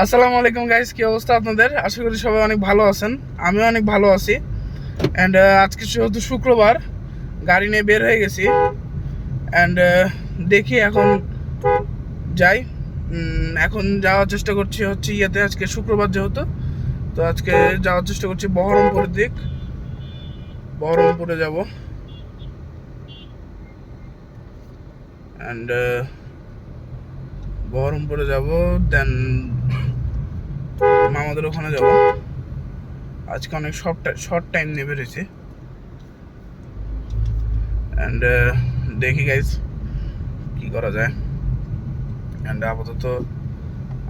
আসসালামু আলাইকুম গাইস, কি অবস্থা আপনাদের? আশা করি সবাই অনেক ভালো আছেন। আমিও অনেক ভালো আছি। অ্যান্ড আজকে যেহেতু শুক্রবার, গাড়ি নিয়ে বের হয়ে গেছি। অ্যান্ড দেখি এখন যাই। এখন যাওয়ার চেষ্টা করছি হচ্ছে ইয়েতে, আজকে শুক্রবার যেহেতু, তো আজকে যাওয়ার চেষ্টা করছি বহরমপুরের দিক। বহরমপুরে যাব। অ্যান্ড বহরমপুরে যাব, দেন মামাদের ওখানে যাব। আজকে অনেক শর্ট টাইম নিয়ে বেরিয়েছি। অ্যান্ড দেখি গাইজ কি করা যায়। অ্যান্ড আপাতত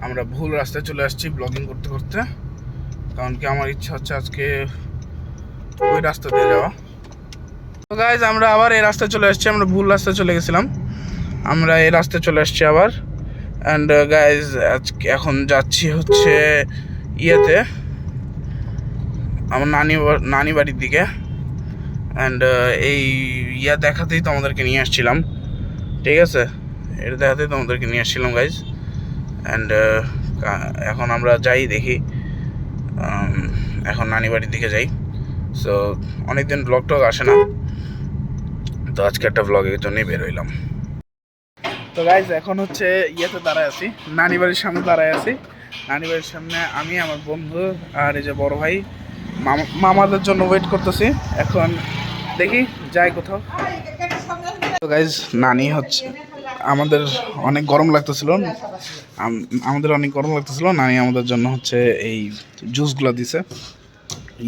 আমরা ভুল রাস্তায় চলে আসছি ব্লগিং করতে করতে, কারণ কি আমার ইচ্ছা হচ্ছে আজকে ওই রাস্তা দিয়ে যাওয়া। তো গাইজ আমরা আবার এই রাস্তায় চলে আসছি। আমরা ভুল রাস্তায় চলে গেছিলাম, আমরা এই রাস্তায় চলে আসছি আবার। অ্যান্ড গাইজ আজকে এখন যাচ্ছি হচ্ছে ইয়েতে, আমার নানি বাড়ির দিকে। অ্যান্ড এই ইয়া দেখাতেই তোমাদেরকে নিয়ে আসছিলাম, ঠিক আছে? এটা দেখাতেই তোমাদেরকে নিয়ে আসছিলাম গাইজ। অ্যান্ড এখন আমরা যাই, দেখি এখন নানি বাড়ির দিকে যাই। সো অনেকদিন ব্লগ টগ আসে না, তো আজকে একটা ব্লগের জন্যই বের হইলাম। তো গাইজ এখন হচ্ছে ইয়েতে দাঁড়ায় আছি, নানি বাড়ির সামনে দাঁড়ায় আছি। নানি বাড়ির সামনে আমি, আমার বন্ধু আর এই যে বড় ভাই মামাদের জন্য ওয়েট করতেছি। এখন দেখি যাই কোথাও। তো গাইজ নানি হচ্ছে, আমাদের অনেক গরম লাগতেছিল, নানি আমাদের জন্য হচ্ছে এই জুসগুলো দিছে,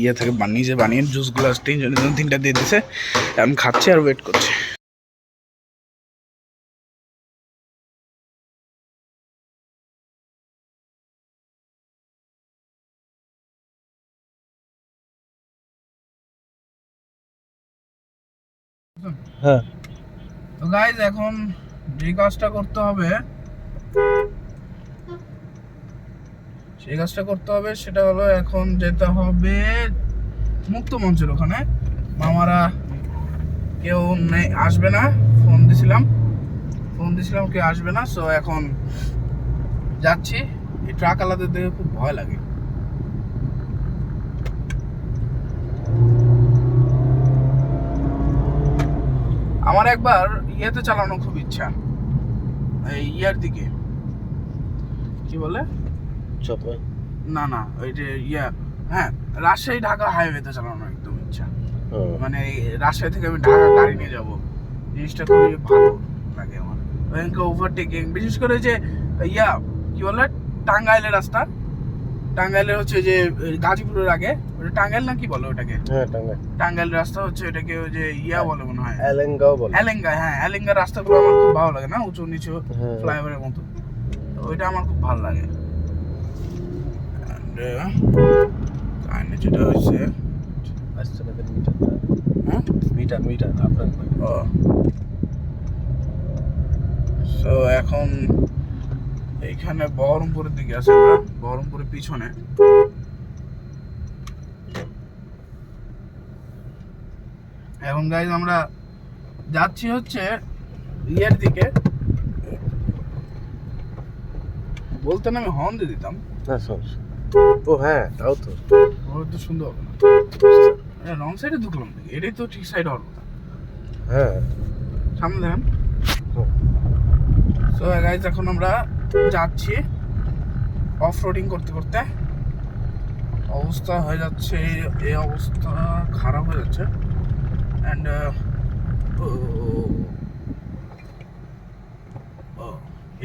ইয়ে থেকে নিজে বানিয়ে জুসগুলো তিনজনের জন্য তিনটা দিয়ে দিছে। এখন খাচ্ছি আর ওয়েট করছি। হ্যাঁ, তো গাইজ এখন যে কাজটা করতে হবে, সেটা হলো এখন যেতে হবে মুক্ত মঞ্চের ওখানে। মামারা কেউ আসবে না, ফোন দিছিলাম কেউ আসবে না। সো এখন যাচ্ছি। এই ট্রাক আলাদের দেখে খুব ভয় লাগে। আমার একবার ইয়েতে চালানো খুব ইচ্ছা, এই ইয়ার দিকে, কি বলে, চপা না না ওই যে ইয়া, হ্যাঁ, রাজশাহী ঢাকা হাইওয়েতে চালানো একদম ইচ্ছা। মানে রাজশাহী থেকে আমি ঢাকা গাড়ি নিয়ে যাব, জিনিসটা খুবই ভালো লাগে আমার। ওভারটেকিং, বিশেষ করে যে ইয়া কি বলে, টাঙ্গাইলের রাস্তা, টাঙ্গাইলের হচ্ছে যে গাজীপুরের আগে, ওটা টাঙ্গাইল না কি বলে ওটাকে? হ্যাঁ, টাঙ্গাইল রাস্তা হচ্ছে এটাকে, ওই যে ইয়া বলে মনে হয়, এলেঙ্গাও বলে। এলেঙ্গা, হ্যাঁ এলেঙ্গার রাস্তাগুলো আমার খুব ভালো লাগে, না উঁচু নিচু ফ্লাইওভারের মতো, ওইটা আমার খুব ভালো লাগে। কাহিনী যেটা হয়েছে, মিটার আপনার। সো এখন এইখানে বহরমপুরের দিকে আছে, আমরা বহরমপুরের পিছনে। এখন গাইজ আমরা যাচ্ছি হচ্ছে ইয়ের দিকে, বলতে না আমি হর্ন দিয়ে দিতাম। ও হ্যাঁ, তাও তো ওর তো সুন্দর হবে না, রং সাইডে ঢুকলাম, এটাই তো ঠিক সাইড হওয়ার কথা। হ্যাঁ, সামনে দেখেন। সো গাইজ এখন আমরা যাচ্ছি অফ রোডিং করতে করতে, অবস্থা হয়ে যাচ্ছে, এই অবস্থা খারাপ হয়ে যাচ্ছে। অ্যান্ড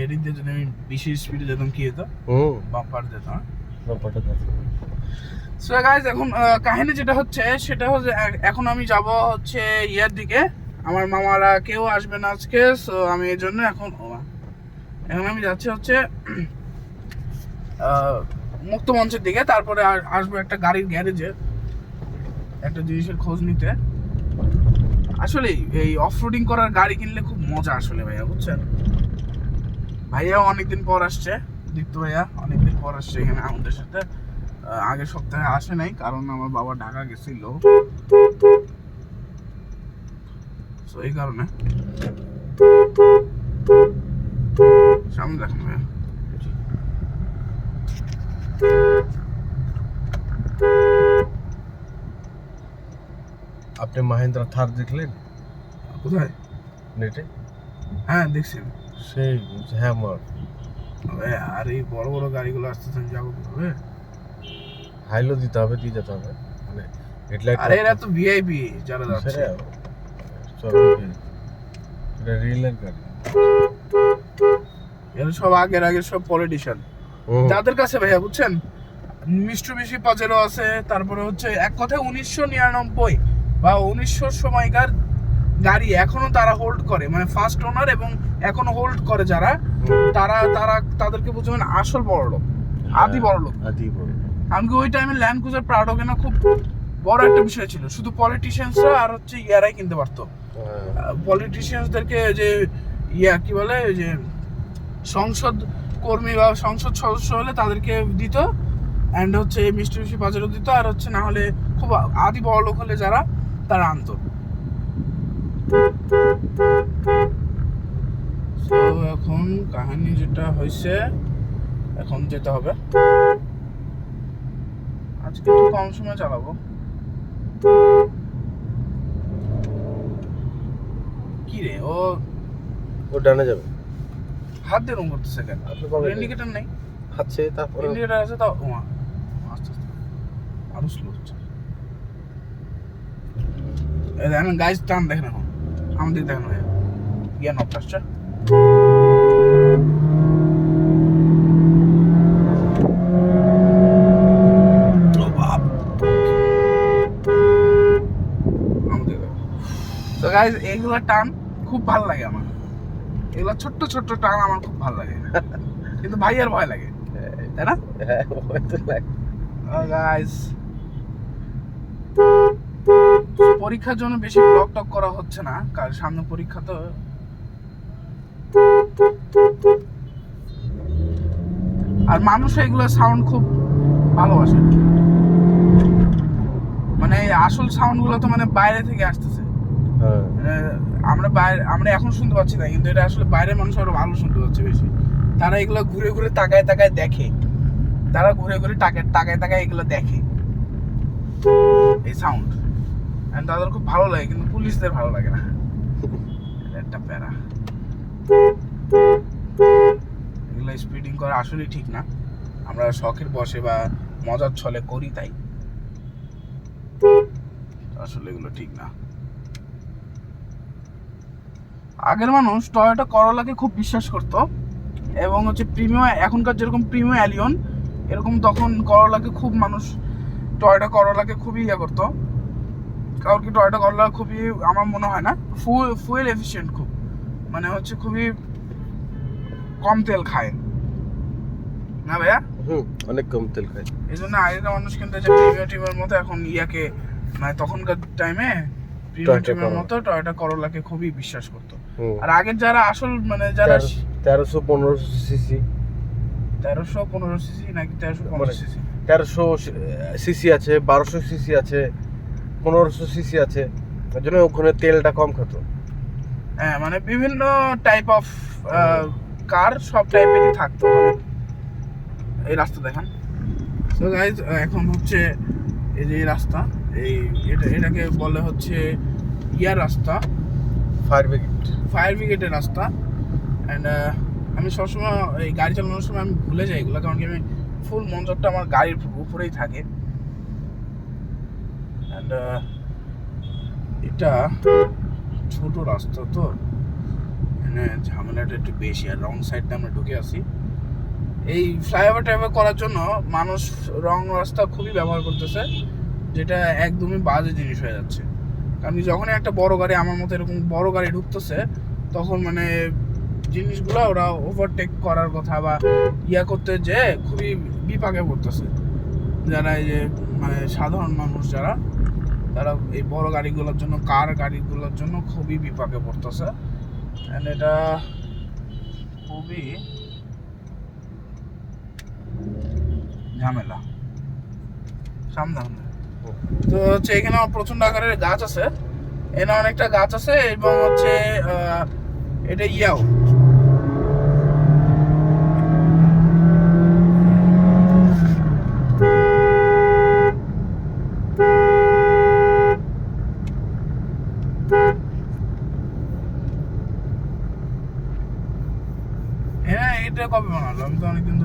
এদিক দিয়ে যদি আমি বেশি স্পিডে যেতাম কি হতো, বাম্পার যেতাম। সো গাইজ এখন কাহিনী যেটা হচ্ছে সেটা হচ্ছে, এখন আমি যাব হচ্ছে ইয়ার দিকে, আমার মামারা কেউ আসবে না আজকে। সো আমি এই জন্য এখন আমি যাচ্ছি হচ্ছে মুক্ত মঞ্চের দিকে। তারপরে আসবো একটা গাড়ির গ্যারেজে একটা জিনিসের খোঁজ নিতে। আসলে এই অফ রোডিং করার গাড়ি কিনলে খুব মজা আসলে ভাইয়া, বুঝছেন? ভাইয়া অনেকদিন পর আসছে, দীপ্ত ভাইয়া অনেকদিন পর আসছে এখানে আমাদের সাথে। আগের সপ্তাহে আসে নাই, কারণ আমার বাবা ঢাকা গেছিল, তো এই কারণে। সামনে দেখেন ভাইয়া, আপনি মাহিন্দ্রা থার দেখলেন কোথায়? নেটে? হ্যাঁ দেখছি। সেই হ্যামার আর এই বড় বড় গাড়িগুলো আসতেছে, আমি যাবো কিভাবে? হাইলো দিতে হবে, দিয়ে যেতে হবে, মানে হেডলাইট। আরে এরা তো ভিআইপি যারা যাচ্ছে। এটা রিয়েলের গাড়ি। এরা সব আগের সব পলিটিশিয়ান যাদের কাছে ভাইয়া বুঝছেন মিস্টুবিশি পাজেরো আছে, তারপরে হচ্ছে এক কথায় 1999 বা 1900 সময়কার গাড়ি এখনো তারা হোল্ড করে, মানে ফার্স্ট ওনার এবং এখনো হোল্ড করে যারা, তাদেরকে বুঝবেন আসল বড় লোক, আদি বড় লোক। আমাকে ওই টাইমে ল্যান্ড ক্রুজার প্রাডো কেনা খুব বড় একটা বিষয় ছিল, শুধু পলিটিশিয়ানসরা আর হচ্ছে ইয়ারাই কিনতে পারতো। পলিটিশিয়ানসদেরকে যে কি বলে যে সংসদ কর্মী বা সংসদ সদস্য হলে তাদেরকে দিত, অ্যান্ড হচ্ছে মিস্টুবিশি পাজেরো দিত, আর হচ্ছে না হলে খুব আদি বড় লোক হলে যারা, তারা আনতো। তো এখন কাহিনী যেটা হয়েছে, এখন যেতে হবে, আজকে একটু কম সময় চালাবো। কি রে ও ডানে যাবে, হাত দিয়ে রুম করতেছে কেন? ইন্ডিকেটর নেই, আছে তারপরে ইন্ডিকেটর আছে তাও আস্তে আস্তে আরো স্লো হচ্ছে। এই দেখেন গাইস, টান দেখেন, এখন আমাদের দেখেন ভাই গিয়া নক আসছে। তো গাইস এইগুলা টান খুব ভালো লাগে আমার, এগুলা ছোট্ট ছোট্ট টান আমার খুব ভালো লাগে, কিন্তু ভাইয়ার ভয় লাগে, তাই না? গাইস পরীক্ষার জন্য বেশি ব্লগ টক করা হচ্ছে না, কারণ সামনে পরীক্ষা তো। আর মানুষ এগুলো সাউন্ড খুব ভালোবাসে, মানে আসল সাউন্ড গুলো তো মানে বাইরে থেকে আসতেছে, আমরা এখন শুনতে পাচ্ছি না, কিন্তু এটা আসলে বাইরের মানুষ আরো ভালো শুনতে পাচ্ছে বেশি। তারা এগুলো ঘুরে ঘুরে তাকায় তাকায় দেখে, তারা ঘুরে ঘুরে তাকায় তাকায় এগুলো দেখে এই সাউন্ড, তাদের খুব ভালো লাগে, কিন্তু পুলিশদের ভালো লাগে না, একটা প্যারা। এগুলো স্পিডিং করা আসলে ঠিক না, আমরা শখের বসে বা মজার ছলে করি, তাই আসলে এগুলো ঠিক না। আগের মানুষ টয়োটা করোলাকে খুব বিশ্বাস করতো, এবং হচ্ছে প্রিমিয়াম, এখনকার যেরকম প্রিমিয়াম অ্যালিয়ন, এরকম তখন করোলাকে খুব মানুষ টয়োটা করোলাকে খুবই করতো, কারণ কি টয়োটা করোলা খুবই, আমার মনে হয় না ফুয়েল এফিশিয়েন্ট, খুব মানে হচ্ছে খুবই কম তেল খায় না ভাইয়া? অনেক কম তেল খায়, এই জন্য আগেকার মানুষ কিন্তু যে প্রিমিয়াম টিমের মতো এখন মানে তখনকার টাইমে প্রিমিয়াম টিমের মতো টয়োটা করোলাকে খুবই বিশ্বাস করতো। আর আগের যারা আসল মানে যারা 1300-1500 সিসি, 1315 সিসি নাকি 1350 সিসি, 1300 সিসি আছে, 1200 সিসি আছে, 1500 সিসি আছে, এর জন্য ওখানে তেলটা কম খেত। হ্যাঁ, মানে বিভিন্ন টাইপ অফ কার সব টাইপেরই থাকতো। এই রাস্তা দেখেন। সো গাইজ, এখন হচ্ছে এই যে রাস্তা, এটাকে বলে হচ্ছে রাস্তা, ফায়ার ব্রিগেডের রাস্তা। অ্যান্ড আমি সবসময় এই গাড়ি চালানোর সময় আমি ভুলে যাই এগুলো, কারণ কি আমি ফুল মনোযোগটা আমার গাড়ির উপরেই থাকে। অ্যান্ড এটা ছোট রাস্তা তো, মানে ঝামেলাটা একটু বেশি, আর রং সাইডটা আমরা ঢুকে আসি। এই ফ্লাইওভার টাইভার করার জন্য মানুষ রং রাস্তা খুবই ব্যবহার করতেছে, যেটা একদমই বাজে জিনিস হয়ে যাচ্ছে। কারণ যখনই একটা বড় গাড়ি, আমার মতো এরকম বড় গাড়ি ঢুকতেছে, তখন মানে জিনিসগুলো ওরা ওভারটেক করার কথা বা করতে যে খুবই বিপাকে পড়তেছে। যারা এই যে মানে সাধারণ মানুষ যারা, তারা এই বড় গাড়িগুলোর জন্য, কার গাড়িগুলোর জন্য খুবই বিপাকে পড়তেছে। অ্যান্ড এটা খুবই ঝামেলা সামনে। তো হচ্ছে এখানে প্রচন্ড আকারের গাছ আছে, এখানে অনেকটা গাছ আছে, এবং হচ্ছে এটা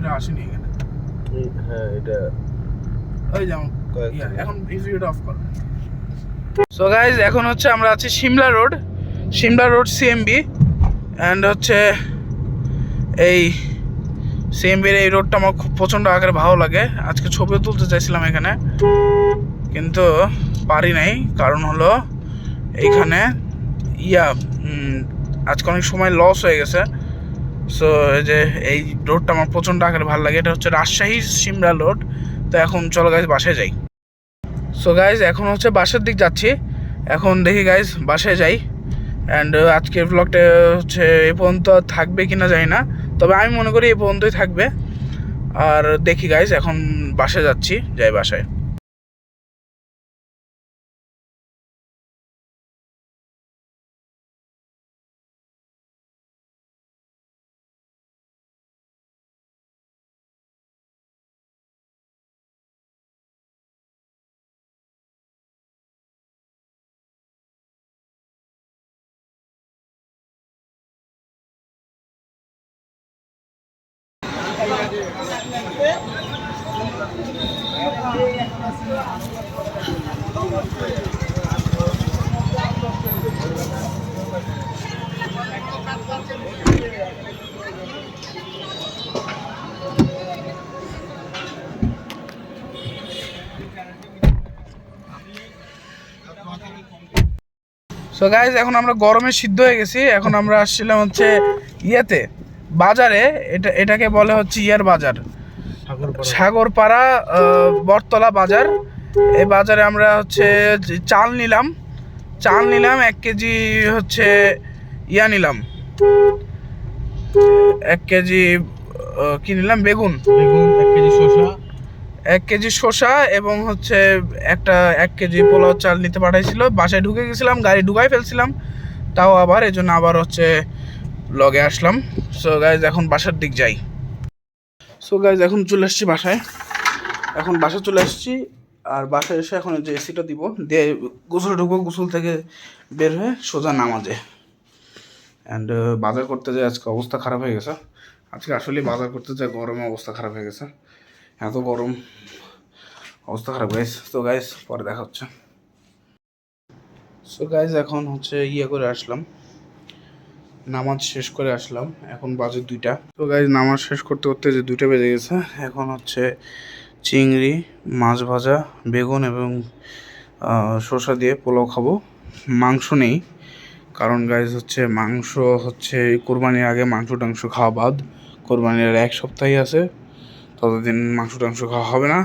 ধরে আসেনি এখানে। হ্যাঁ এটা ওই যেমন কয়েকদিন এখন ভিডিওটা অফ কর। সো গাইজ এখন হচ্ছে আমরা আছি সিমলা রোড সিএমবি, অ্যান্ড হচ্ছে এই সিএমবির এই রোডটা আমার খুব প্রচণ্ড আকারে ভালো লাগে। আজকে ছবিও তুলতে চাইছিলাম এখানে, কিন্তু পারি নাই, কারণ হলো এইখানে আজকে অনেক সময় লস হয়ে গেছে। সো এই যে এই রোডটা আমার প্রচণ্ড আকারে ভালো লাগে, এটা হচ্ছে রাজশাহীর সিমলা রোড। তো এখন চলো গাইজ বাসায় যাই। সো গাইজ এখন হচ্ছে বাসার দিক যাচ্ছি, এখন দেখি গাইজ বাসায় যাই। অ্যান্ড আজকের ব্লগটা হচ্ছে এ পর্যন্ত থাকবে কিনা জানি না, তবে আমি মনে করি এ পর্যন্তই থাকবে। আর দেখি গাইজ এখন বাসায় যাচ্ছি, যাই বাসায়। সো গাইজ এখন আমরা গরমে সিদ্ধ হয়ে গেছি। এখন আমরা আসছিলাম হচ্ছে ইয়েতে বাজারে, এটাকে বলে হচ্ছে ইয়ার বাজার, সাগরপাড়া বটতলা বাজার। এই বাজারে আমরা হচ্ছে চাল নিলাম 1 কেজি, হচ্ছে নিলাম 1 কেজি কি নিলাম, বেগুন 1 কেজি শসা এবং হচ্ছে 1 কেজি পোলাও চাল নিতে পাঠাইছিল। বাসায় ঢুকে গেছিলাম, গাড়ি ঢুকাই ফেলছিলাম, তাও আবার এই জন্য আবার হচ্ছে লগে আসলাম। সো গাইজ এখন বাসার দিক যাই। সো গাইজ এখন চলে আসছি বাসায়, এখন বাসায় চলে আসছি। আর বাসায় এসে এখন যে এসিটা দিব দিয়ে গোসল ঢুকবো, গোসল থেকে বের হয়ে সোজা নামাজে। অ্যান্ড বাজার করতে যাই, আজকে অবস্থা খারাপ হয়ে গেছে। আজকে আসলে বাজার করতে যাই গরমে অবস্থা খারাপ হয়ে গেছে, এত গরম, অবস্থা খারাপ গাইজ। তো গাইজ পরে দেখা হচ্ছে। সো গাইজ এখন হচ্ছে করে আসলাম, নামাজ শেষ করে আসলাম, এখন বাজে 2টা। তো গাইজ নামাজ শেষ করতে করতে যে 2টা বেজে গেছে। এখন হচ্ছে চিংড়ি মাছ ভাজা, বেগুন এবং শসা দিয়ে পোলাও খাবো। মাংস নেই, কারণ গাইজ হচ্ছে মাংস হচ্ছে কোরবানির আগে মাংস টাংস খাওয়া বাদ। কোরবানির 1 সপ্তাহই আছে, ততদিন মাংস টাংস খাওয়া হবে না,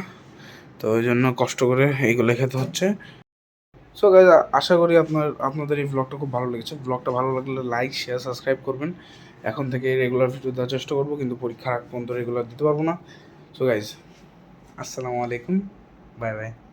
তো ওই জন্য কষ্ট করে এইগুলো খেতে হচ্ছে। সো গাইজ আশা করি আপনাদের এই ব্লগটা খুব ভালো লেগেছে। ব্লগটা ভালো লাগলে লাইক শেয়ার সাবস্ক্রাইব করবেন। এখন থেকে রেগুলার ভিডিও দেওয়ার চেষ্টা করবো, কিন্তু পরীক্ষার আগ পর্যন্ত রেগুলার দিতে পারবো না। সো গাইজ আসসালামু আলাইকুম, বাই বাই।